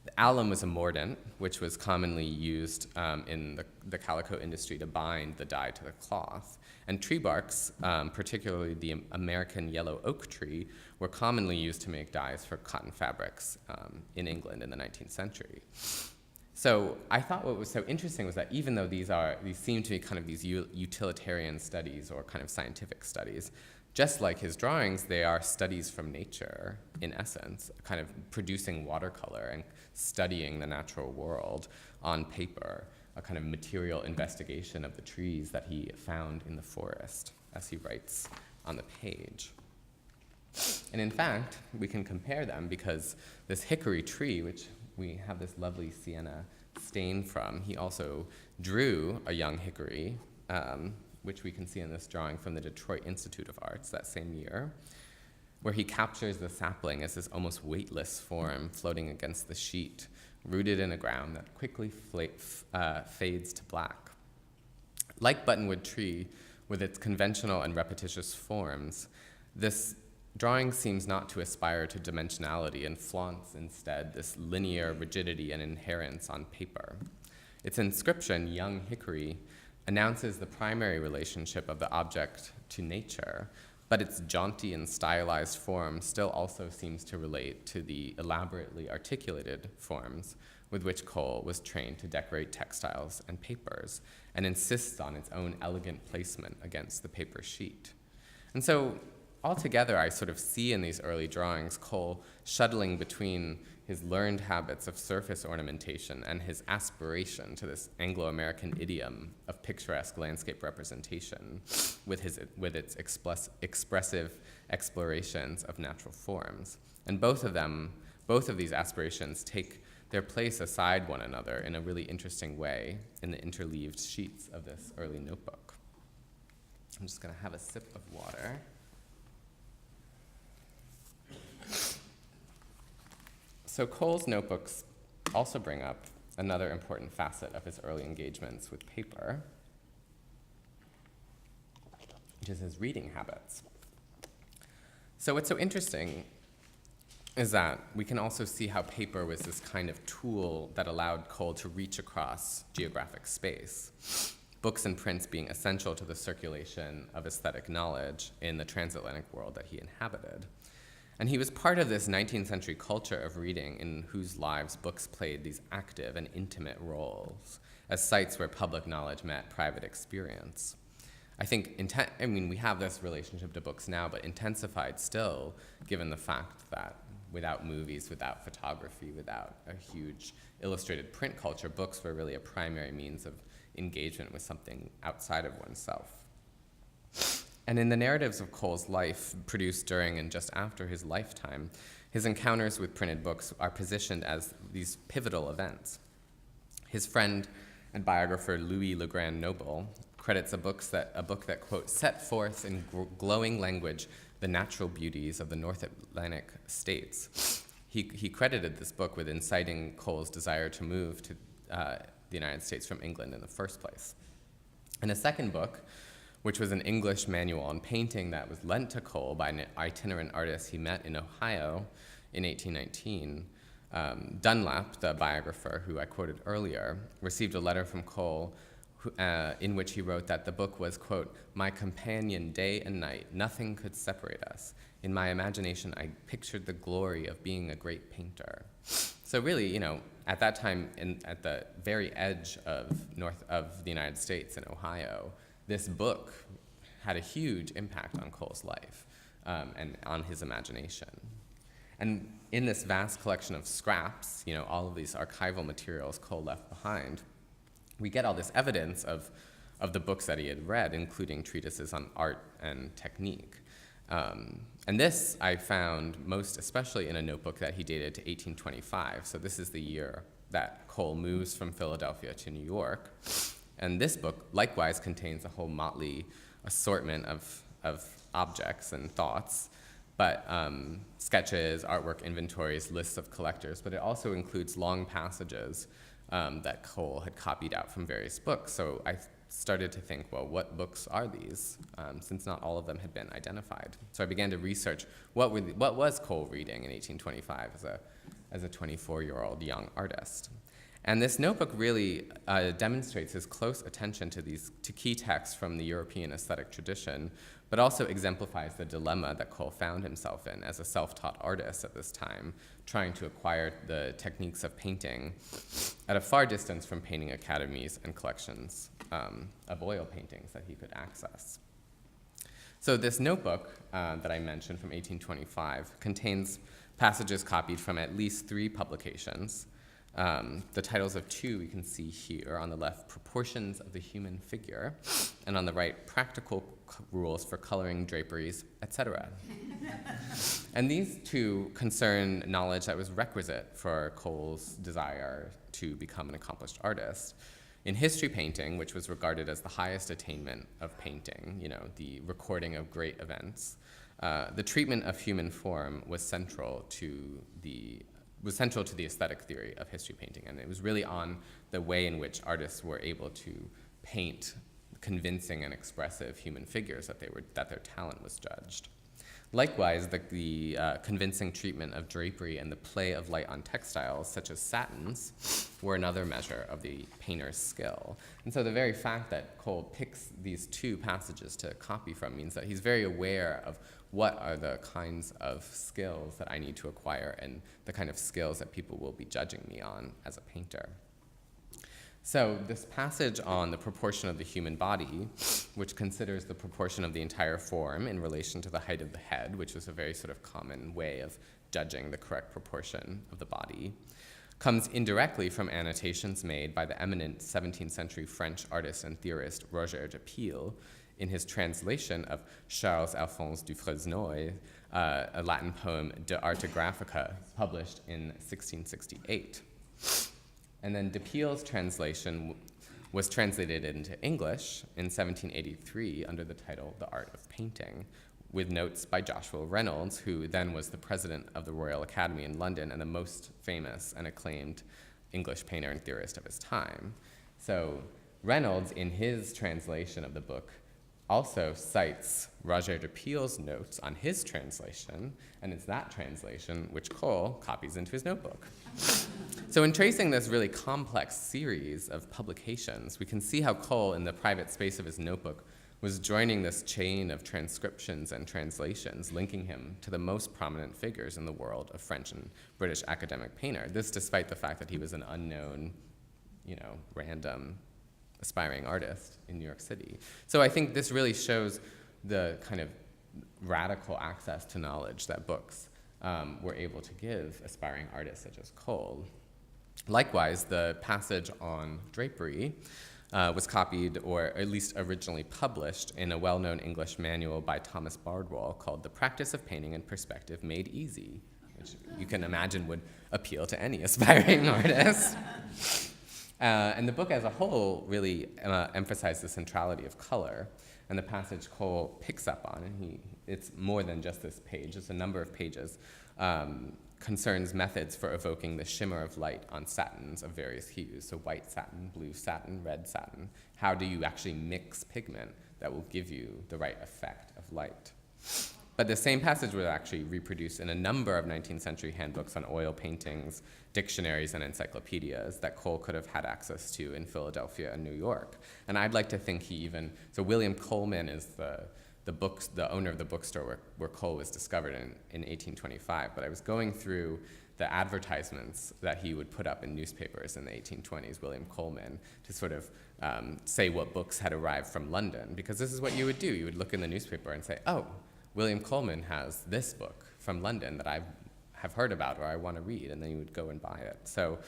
Speaker 3: The alum was a mordant, which was commonly used in the calico industry to bind the dye to the cloth. And tree barks, particularly the American yellow oak tree, were commonly used to make dyes for cotton fabrics in England in the 19th century. So I thought what was so interesting was that even though these seem to be kind of these utilitarian studies or kind of scientific studies, just like his drawings, they are studies from nature, in essence, kind of producing watercolor and studying the natural world on paper, a kind of material investigation of the trees that he found in the forest, as he writes on the page. And in fact, we can compare them, because this hickory tree, which we have this lovely sienna stain from, he also drew a young hickory, which we can see in this drawing from the Detroit Institute of Arts that same year, where he captures the sapling as this almost weightless form floating against the sheet, rooted in a ground that quickly fades to black. Like Buttonwood Tree, with its conventional and repetitious forms, this drawing seems not to aspire to dimensionality and flaunts instead this linear rigidity and inherence on paper. Its inscription, Young Hickory, announces the primary relationship of the object to nature, but its jaunty and stylized form still also seems to relate to the elaborately articulated forms with which Cole was trained to decorate textiles and papers, and insists on its own elegant placement against the paper sheet. And so altogether, I sort of see in these early drawings Cole shuttling between his learned habits of surface ornamentation and his aspiration to this Anglo-American idiom of picturesque landscape representation with its expressive explorations of natural forms. And both of these aspirations take their place aside one another in a really interesting way in the interleaved sheets of this early notebook. I'm just gonna have a sip of water. So Cole's notebooks also bring up another important facet of his early engagements with paper, which is his reading habits. So what's so interesting is that we can also see how paper was this kind of tool that allowed Cole to reach across geographic space, books and prints being essential to the circulation of aesthetic knowledge in the transatlantic world that he inhabited. And he was part of this 19th century culture of reading in whose lives books played these active and intimate roles as sites where public knowledge met private experience. I think, we have this relationship to books now, but intensified still, given the fact that without movies, without photography, without a huge illustrated print culture, books were really a primary means of engagement with something outside of oneself. And in the narratives of Cole's life, produced during and just after his lifetime, his encounters with printed books are positioned as these pivotal events. His friend and biographer Louis Le Grand Noble credits a book that, quote, set forth in glowing language the natural beauties of the North Atlantic states. He credited this book with inciting Cole's desire to move to the United States from England in the first place. And a second book, which was an English manual on painting that was lent to Cole by an itinerant artist he met in Ohio in 1819, Dunlap, the biographer who I quoted earlier, received a letter from Cole in which he wrote that the book was, quote, my companion day and night. Nothing could separate us. In my imagination, I pictured the glory of being a great painter. So really, at that time, at the very edge of the United States in Ohio, this book had a huge impact on Cole's life and on his imagination. And in this vast collection of scraps, all of these archival materials Cole left behind, we get all this evidence of the books that he had read, including treatises on art and technique. And this I found most especially in a notebook that he dated to 1825. So this is the year that Cole moves from Philadelphia to New York. And this book likewise contains a whole motley assortment of objects and thoughts, but sketches, artwork inventories, lists of collectors, but it also includes long passages that Cole had copied out from various books. So I started to think, well, what books are these, since not all of them had been identified. So I began to research what was Cole reading in 1825 as a 24-year-old young artist. And this notebook really demonstrates his close attention to key texts from the European aesthetic tradition, but also exemplifies the dilemma that Cole found himself in as a self-taught artist at this time, trying to acquire the techniques of painting at a far distance from painting academies and collections of oil paintings that he could access. So this notebook that I mentioned from 1825 contains passages copied from at least 3 publications. The titles of 2 we can see here. On the left, Proportions of the Human Figure, and on the right, Practical Rules for Coloring Draperies, etc. And these 2 concern knowledge that was requisite for Cole's desire to become an accomplished artist. In history painting, which was regarded as the highest attainment of painting, the recording of great events, the treatment of human form was central to the aesthetic theory of history painting, and it was really on the way in which artists were able to paint convincing and expressive human figures that their talent was judged. Likewise, the convincing treatment of drapery and the play of light on textiles, such as satins, were another measure of the painter's skill. And so the very fact that Cole picks these 2 passages to copy from means that he's very aware of what are the kinds of skills that I need to acquire and the kind of skills that people will be judging me on as a painter. So this passage on the proportion of the human body, which considers the proportion of the entire form in relation to the height of the head, which was a very sort of common way of judging the correct proportion of the body, comes indirectly from annotations made by the eminent 17th century French artist and theorist Roger de Pile in his translation of Charles-Alphonse du Fresnoy, a Latin poem De Arte Graphica, published in 1668. And then de Pile's translation was translated into English in 1783 under the title The Art of Painting, with notes by Joshua Reynolds, who then was the president of the Royal Academy in London and the most famous and acclaimed English painter and theorist of his time. So Reynolds, in his translation of the book, also cites Roger de Peele's notes on his translation, and it's that translation which Cole copies into his notebook. So in tracing this really complex series of publications, we can see how Cole, in the private space of his notebook, was joining this chain of transcriptions and translations, linking him to the most prominent figures in the world of French and British academic painter. This despite the fact that he was an unknown, random aspiring artist in New York City. So I think this really shows the kind of radical access to knowledge that books were able to give aspiring artists such as Cole. Likewise, the passage on drapery was copied, or at least originally published, in a well-known English manual by Thomas Bardwell called The Practice of Painting in Perspective Made Easy, which you can imagine would appeal to any aspiring artist. And the book as a whole really emphasized the centrality of color, and the passage Cole picks up on, and it's more than just this page, it's a number of pages, concerns methods for evoking the shimmer of light on satins of various hues, so white satin, blue satin, red satin. How do you actually mix pigment that will give you the right effect of light? But the same passage was actually reproduced in a number of 19th century handbooks on oil paintings, dictionaries, and encyclopedias that Cole could have had access to in Philadelphia and New York. And I'd like to think so William Coleman is the owner of the bookstore where Cole was discovered in 1825, but I was going through the advertisements that he would put up in newspapers in the 1820s, William Coleman, to sort of say what books had arrived from London, because this is what you would do. You would look in the newspaper and say, oh, William Coleman has this book from London that I have heard about or I want to read, and then you would go and buy it. So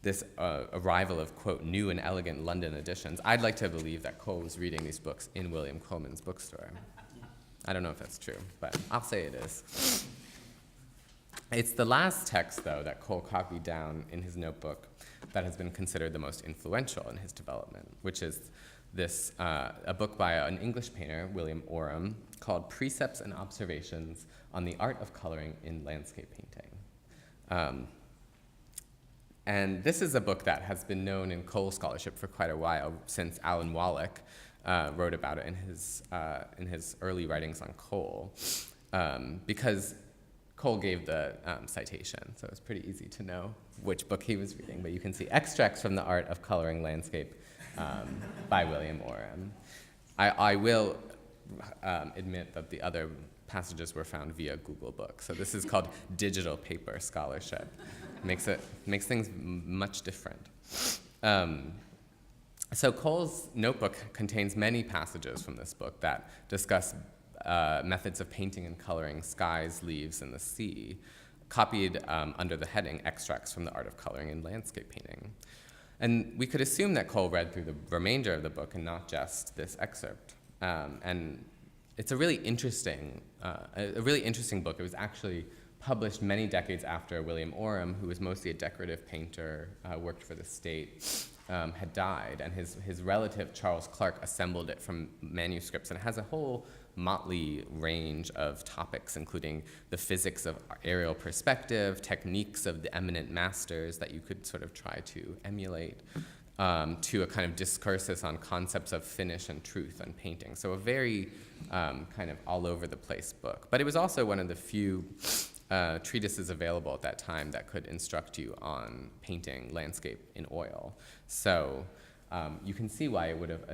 Speaker 3: this arrival of, quote, new and elegant London editions, I'd like to believe that Cole was reading these books in William Coleman's bookstore. I don't know if that's true, but I'll say it is. It's the last text, though, that Cole copied down in his notebook that has been considered the most influential in his development, which is a book by an English painter, William Oram, called Precepts and Observations on the Art of Coloring in Landscape Painting. And this is a book that has been known in Cole scholarship for quite a while, since Alan Wallach wrote about it in his early writings on Cole, because Cole gave the citation, so it's pretty easy to know which book he was reading. But you can see Extracts from the Art of Coloring Landscape by William Oram. I will admit that the other passages were found via Google Books. So this is called digital paper scholarship. Makes things much different. So Cole's notebook contains many passages from this book that discuss methods of painting and coloring skies, leaves, and the sea, copied under the heading Extracts from the Art of Coloring in Landscape Painting. And we could assume that Cole read through the remainder of the book and not just this excerpt. And it's a really interesting book. It was actually published many decades after William Oram, who was mostly a decorative painter, worked for the state, had died. And his relative, Charles Clark, assembled it from manuscripts. And it has a whole motley range of topics, including the physics of aerial perspective, techniques of the eminent masters that you could sort of try to emulate, to a kind of discursus on concepts of finish and truth and painting. So a very kind of all over the place book. But it was also one of the few treatises available at that time that could instruct you on painting landscape in oil. So you can see why it would have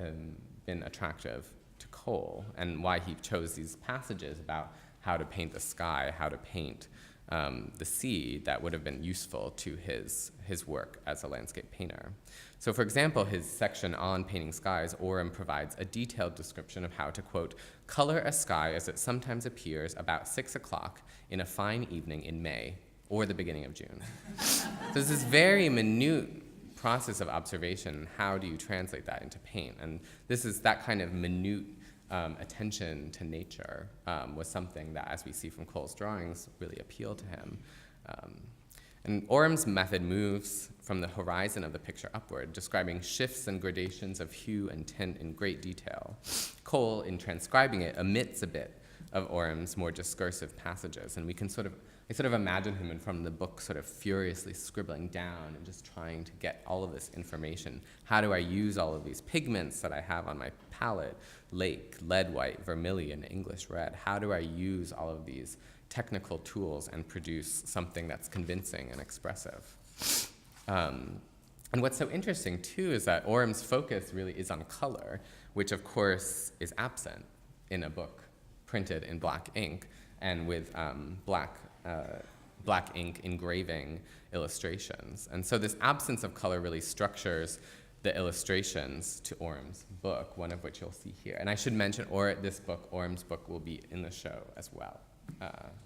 Speaker 3: been attractive to Cole and why he chose these passages about how to paint the sky, how to paint the sea that would have been useful to his work as a landscape painter. So for example, his section on painting skies, Oram provides a detailed description of how to, quote, color a sky as it sometimes appears about 6 o'clock in a fine evening in May or the beginning of June. So there's this very minute process of observation. How do you translate that into paint? And this is that kind of minute attention to nature was something that, as we see from Cole's drawings, really appealed to him. And Oram's method moves from the horizon of the picture upward, describing shifts and gradations of hue and tint in great detail. Cole, in transcribing it, omits a bit of Orum's more discursive passages. And I sort of imagine him in front of the book sort of furiously scribbling down and just trying to get all of this information. How do I use all of these pigments that I have on my palette? Lake, lead white, vermilion, English red. How do I use all of these technical tools and produce something that's convincing and expressive? And what's so interesting, too, is that Orum's focus really is on color, which, of course, is absent in a book printed in black ink and with black ink engraving illustrations. And so this absence of color really structures the illustrations to Orum's book, one of which you'll see here. And I should mention, Orum's book will be in the show as well,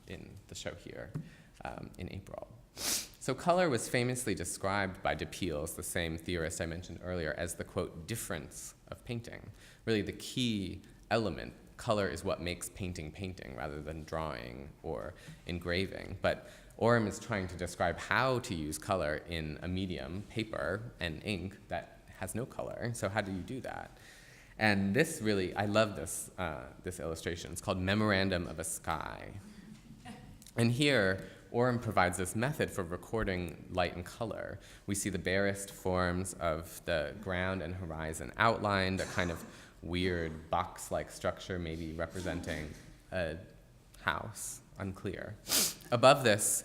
Speaker 3: in the show here in April. So color was famously described by de Peels, the same theorist I mentioned earlier, as the, quote, difference of painting. Really the key element. Color is what makes painting painting rather than drawing or engraving. But Orum is trying to describe how to use color in a medium, paper and ink, that has no color. So how do you do that? And this really, I love this, this illustration. It's called Memorandum of a Sky. And here, Orum provides this method for recording light and color. We see the barest forms of the ground and horizon outlined, a kind of weird box-like structure, maybe representing a house, unclear. Above this,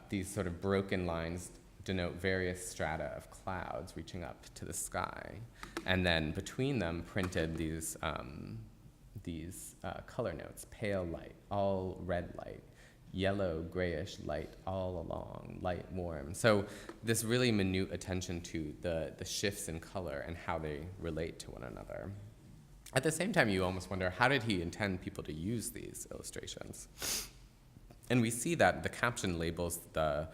Speaker 3: these sort of broken lines denote various strata of clouds reaching up to the sky. And then between them, printed these color notes: pale light, all red light, yellow, grayish light all along, light, warm. So this really minute attention to the shifts in color and how they relate to one another. At the same time, you almost wonder, how did he intend people to use these illustrations? And we see that the caption labels the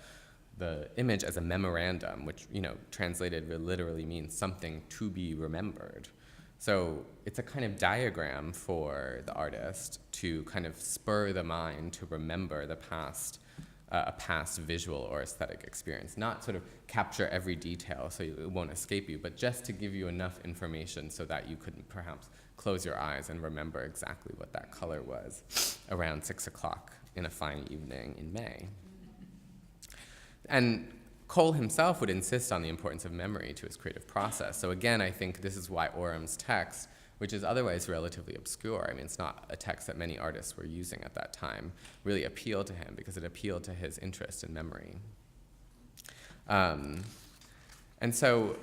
Speaker 3: image as a memorandum, which, translated literally means something to be remembered. So it's a kind of diagram for the artist to kind of spur the mind to remember the past, a past visual or aesthetic experience. Not sort of capture every detail so it won't escape you, but just to give you enough information so that you could perhaps close your eyes and remember exactly what that color was around 6 o'clock in a fine evening in May. And Cole himself would insist on the importance of memory to his creative process. So again, I think this is why Orum's text, which is otherwise relatively obscure, I mean, it's not a text that many artists were using at that time, really appealed to him because it appealed to his interest in memory. And so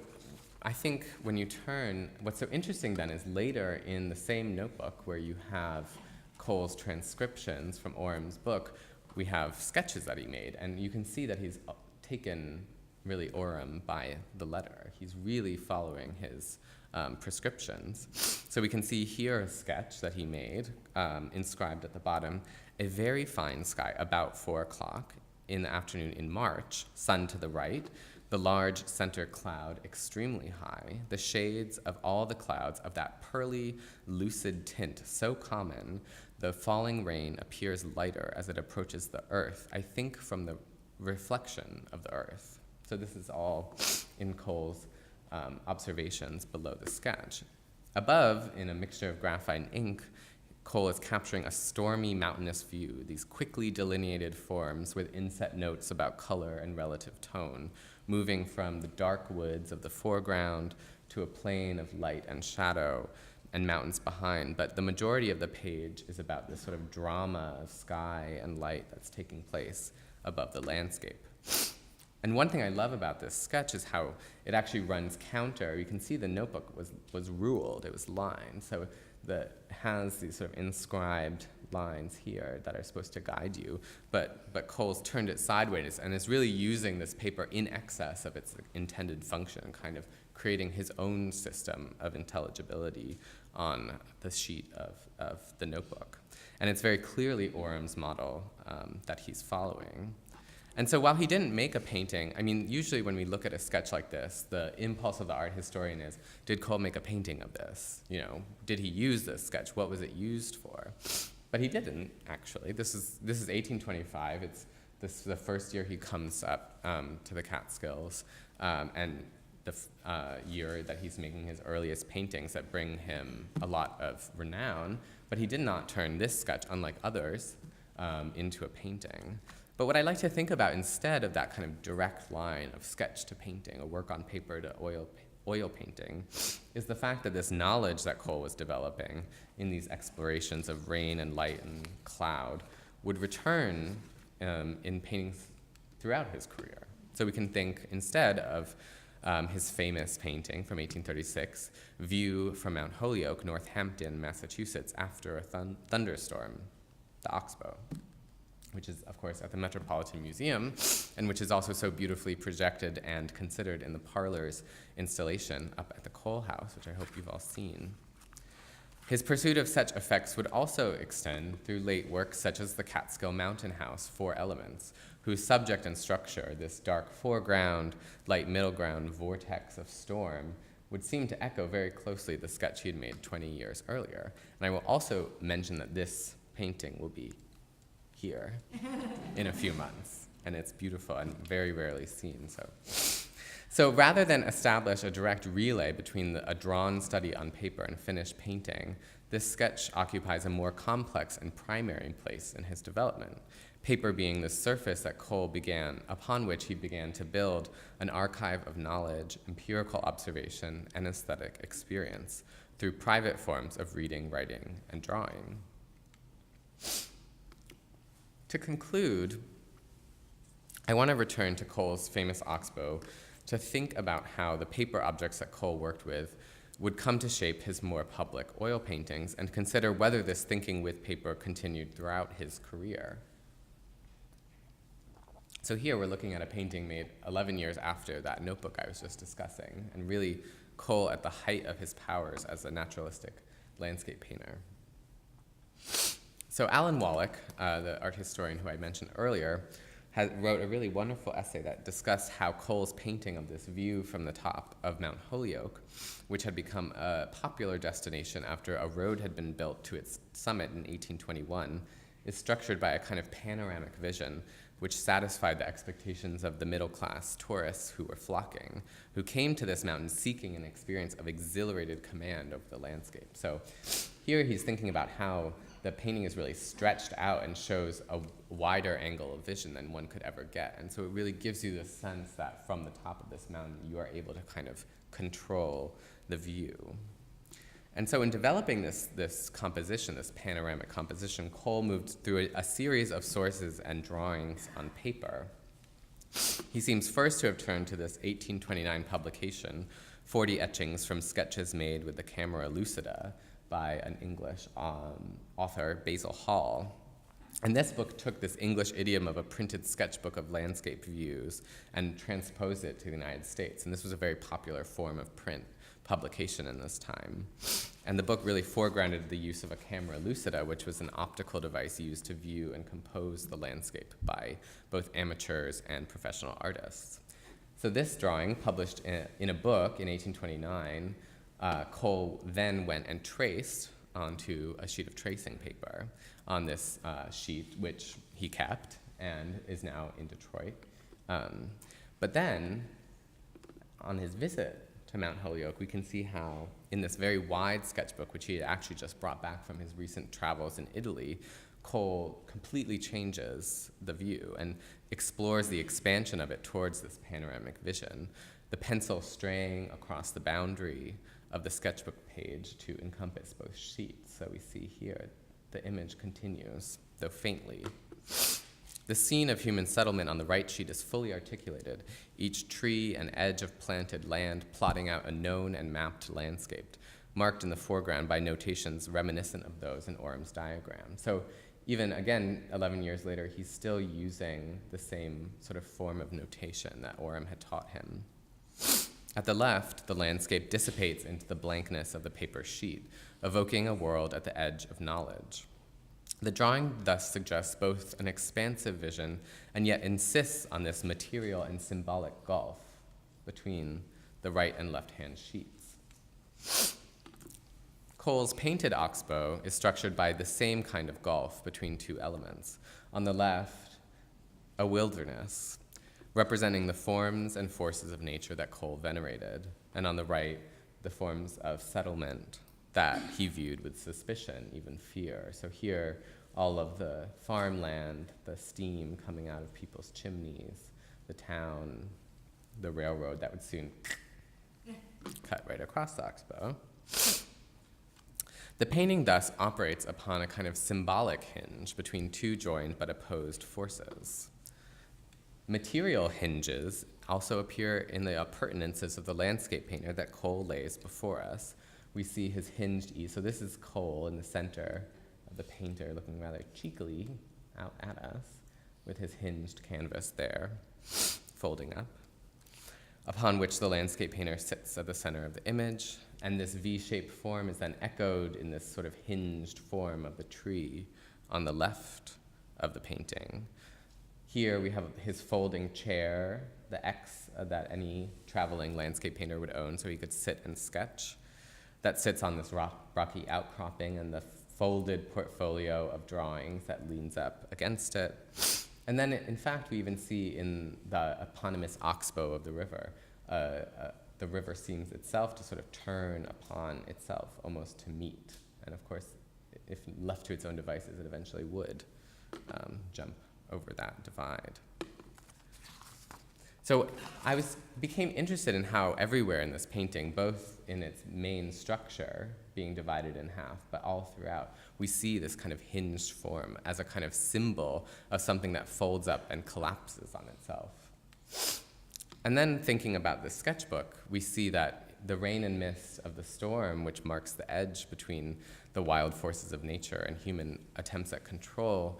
Speaker 3: I think when you turn, what's so interesting then is later in the same notebook where you have Cole's transcriptions from Orum's book, we have sketches that he made, and you can see that he's taken really Orum by the letter. He's really following his prescriptions. So we can see here a sketch that he made, inscribed at the bottom: a very fine sky, about 4 o'clock in the afternoon in March, sun to the right, the large center cloud extremely high, the shades of all the clouds of that pearly, lucid tint so common, the falling rain appears lighter as it approaches the earth, I think from the reflection of the earth. So this is all in Cole's observations below the sketch. Above, in a mixture of graphite and ink, Cole is capturing a stormy mountainous view, these quickly delineated forms with inset notes about color and relative tone, moving from the dark woods of the foreground to a plain of light and shadow and mountains behind. But the majority of the page is about this sort of drama of sky and light that's taking place above the landscape. And one thing I love about this sketch is how it actually runs counter. You can see the notebook was ruled, it was lined. So it has these sort of inscribed lines here that are supposed to guide you, but Cole's turned it sideways and is really using this paper in excess of its intended function, kind of creating his own system of intelligibility on the sheet of the notebook. And it's very clearly Orum's model that he's following. And so while he didn't make a painting, I mean, usually when we look at a sketch like this, the impulse of the art historian is, did Cole make a painting of this? Did he use this sketch? What was it used for? But he didn't, actually. This is 1825. This is the first year he comes up to the Catskills, and the year that he's making his earliest paintings that bring him a lot of renown. But he did not turn this sketch, unlike others, into a painting. But what I like to think about instead of that kind of direct line of sketch to painting, or work on paper to oil painting, is the fact that this knowledge that Cole was developing in these explorations of rain and light and cloud would return in paintings throughout his career. So we can think instead of his famous painting from 1836, View from Mount Holyoke, Northampton, Massachusetts, after a thunderstorm, the Oxbow, which is, of course, at the Metropolitan Museum, and which is also so beautifully projected and considered in the Parlors installation up at the Cole House, which I hope you've all seen. His pursuit of such effects would also extend through late works such as the Catskill Mountain House, Four Elements, whose subject and structure, this dark foreground, light middle ground vortex of storm, would seem to echo very closely the sketch he had made 20 years earlier. And I will also mention that this painting will be here in a few months, and it's beautiful and very rarely seen. So rather than establish a direct relay between a drawn study on paper and finished painting, this sketch occupies a more complex and primary place in his development, paper being the surface that Cole upon which he began to build an archive of knowledge, empirical observation, and aesthetic experience through private forms of reading, writing, and drawing. To conclude, I want to return to Cole's famous Oxbow to think about how the paper objects that Cole worked with would come to shape his more public oil paintings, and consider whether this thinking with paper continued throughout his career. So here we're looking at a painting made 11 years after that notebook I was just discussing, and really Cole at the height of his powers as a naturalistic landscape painter. So Alan Wallach, the art historian who I mentioned earlier, wrote a really wonderful essay that discussed how Cole's painting of this view from the top of Mount Holyoke, which had become a popular destination after a road had been built to its summit in 1821, is structured by a kind of panoramic vision which satisfied the expectations of the middle-class tourists who were flocking, who came to this mountain seeking an experience of exhilarated command over the landscape. So here he's thinking about how the painting is really stretched out and shows a wider angle of vision than one could ever get. And so it really gives you the sense that from the top of this mountain, you are able to kind of control the view. And so in developing this composition, this panoramic composition, Cole moved through a series of sources and drawings on paper. He seems first to have turned to this 1829 publication, 40 Etchings from Sketches Made with the Camera Lucida, by an English author, Basil Hall. And this book took this English idiom of a printed sketchbook of landscape views and transposed it to the United States. And this was a very popular form of print publication in this time. And the book really foregrounded the use of a camera lucida, which was an optical device used to view and compose the landscape by both amateurs and professional artists. So this drawing, published in a book in 1829, Cole then went and traced onto a sheet of tracing paper on this sheet, which he kept and is now in Detroit. But then, on his visit to Mount Holyoke, we can see how, in this very wide sketchbook, which he had actually just brought back from his recent travels in Italy, Cole completely changes the view and explores the expansion of it towards this panoramic vision, the pencil straying across the boundary of the sketchbook page to encompass both sheets. So we see here the image continues, though faintly. The scene of human settlement on the right sheet is fully articulated, each tree and edge of planted land plotting out a known and mapped landscape, marked in the foreground by notations reminiscent of those in Orum's diagram. So even, again, 11 years later, he's still using the same sort of form of notation that Orum had taught him. At the left, the landscape dissipates into the blankness of the paper sheet, evoking a world at the edge of knowledge. The drawing thus suggests both an expansive vision and yet insists on this material and symbolic gulf between the right and left-hand sheets. Cole's painted oxbow is structured by the same kind of gulf between two elements. On the left, a wilderness, representing the forms and forces of nature that Cole venerated, and on the right, the forms of settlement that he viewed with suspicion, even fear. So here, all of the farmland, the steam coming out of people's chimneys, the town, the railroad that would soon cut right across the oxbow. The painting thus operates upon a kind of symbolic hinge between two joined but opposed forces. Material hinges also appear in the appurtenances of the landscape painter that Cole lays before us. We see his hinged ease. So this is Cole in the center of the painter, looking rather cheekily out at us with his hinged canvas there, folding up, upon which the landscape painter sits at the center of the image. And this V-shaped form is then echoed in this sort of hinged form of the tree on the left of the painting. Here we have his folding chair, the X that any traveling landscape painter would own so he could sit and sketch. That sits on this rocky outcropping, and the folded portfolio of drawings that leans up against it. And then, in fact, we even see in the eponymous oxbow of the river, the river seems itself to sort of turn upon itself, almost to meet. And of course, if left to its own devices, it eventually would jump over that divide. So I became interested in how everywhere in this painting, both in its main structure being divided in half, but all throughout, we see this kind of hinged form as a kind of symbol of something that folds up and collapses on itself. And then thinking about the sketchbook, we see that the rain and mist of the storm, which marks the edge between the wild forces of nature and human attempts at control,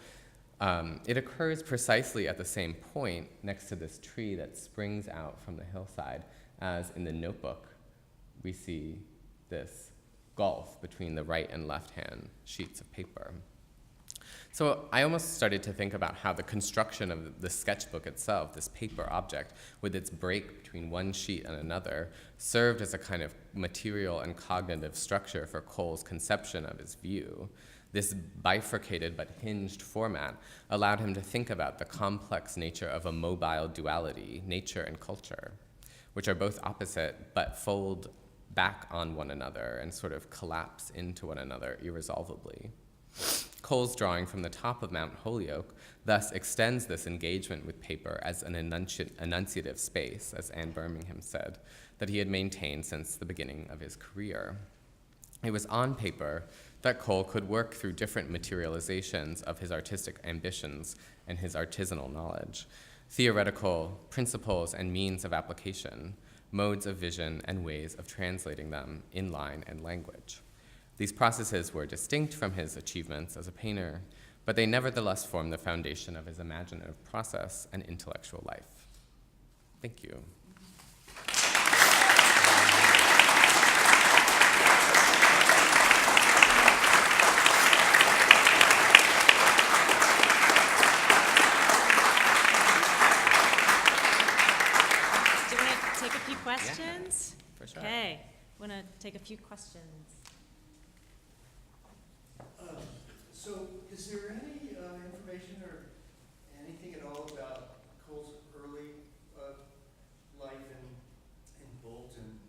Speaker 3: it occurs precisely at the same point next to this tree that springs out from the hillside, as in the notebook we see this gulf between the right and left-hand sheets of paper. So I almost started to think about how the construction of the sketchbook itself, this paper object, with its break between one sheet and another, served as a kind of material and cognitive structure for Cole's conception of his view. This bifurcated but hinged format allowed him to think about the complex nature of a mobile duality, nature and culture, which are both opposite but fold back on one another and sort of collapse into one another irresolvably. Cole's drawing from the top of Mount Holyoke thus extends this engagement with paper as an enunciative space, as Anne Birmingham said, that he had maintained since the beginning of his career. It was on paper that Cole could work through different materializations of his artistic ambitions and his artisanal knowledge, theoretical principles and means of application, modes of vision and ways of translating them in line and language. These processes were distinct from his achievements as a painter, but they nevertheless formed the foundation of his imaginative process and intellectual life. Thank you.
Speaker 2: Do you want to take a few questions?
Speaker 3: Yeah, for sure.
Speaker 2: Okay, want to take a few questions.
Speaker 4: So is there any information or anything at all about Cole's early life in Bolton?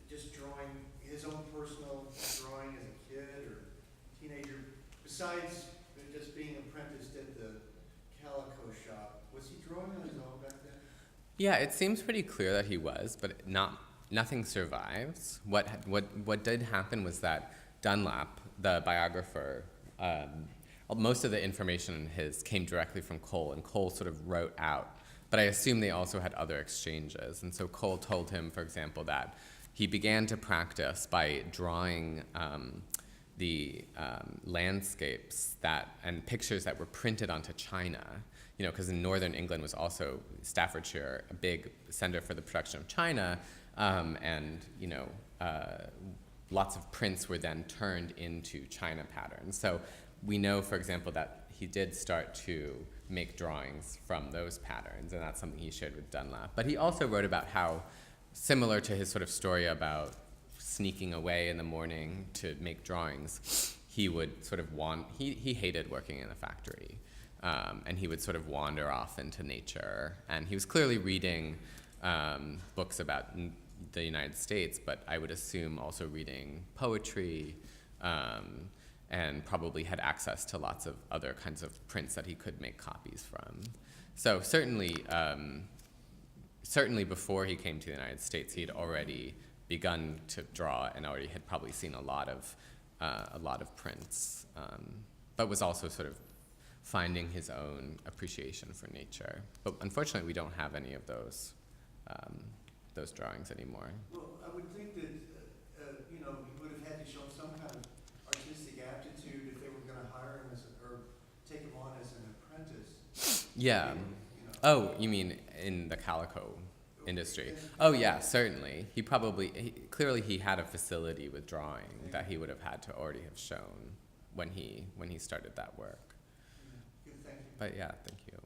Speaker 4: Just drawing, his own personal drawing as a kid or teenager, besides just being apprenticed at the calico shop, was he drawing on his own back then?
Speaker 3: Yeah, it seems pretty clear that he was, but nothing survives. What did happen was that Dunlap, the biographer, most of the information came directly from Cole, and Cole sort of wrote out, but I assume they also had other exchanges. And so Cole told him, for example, that he began to practice by drawing the landscapes and pictures that were printed onto china, because in northern England was also Staffordshire, a big center for the production of china, and lots of prints were then turned into china patterns. So we know, for example, that he did start to make drawings from those patterns, and that's something he shared with Dunlap. But he also wrote about how, similar to his sort of story about sneaking away in the morning to make drawings, he would sort of he hated working in a factory, and he would sort of wander off into nature. And he was clearly reading books about the United States, but I would assume also reading poetry, and probably had access to lots of other kinds of prints that he could make copies from. So certainly before he came to the United States, he had already begun to draw and already had probably seen a lot of prints, but was also sort of finding his own appreciation for nature. But unfortunately, we don't have any of those drawings anymore.
Speaker 4: Well, I would think that, he would have had to show some kind of artistic aptitude if they were going to hire him or take him on as an apprentice.
Speaker 3: Yeah. Oh, you mean in the calico industry? Oh, yeah, certainly. Clearly he had a facility with drawing that he would have had to already have shown when he started that work.
Speaker 4: Good, thank you.
Speaker 3: But yeah, thank you.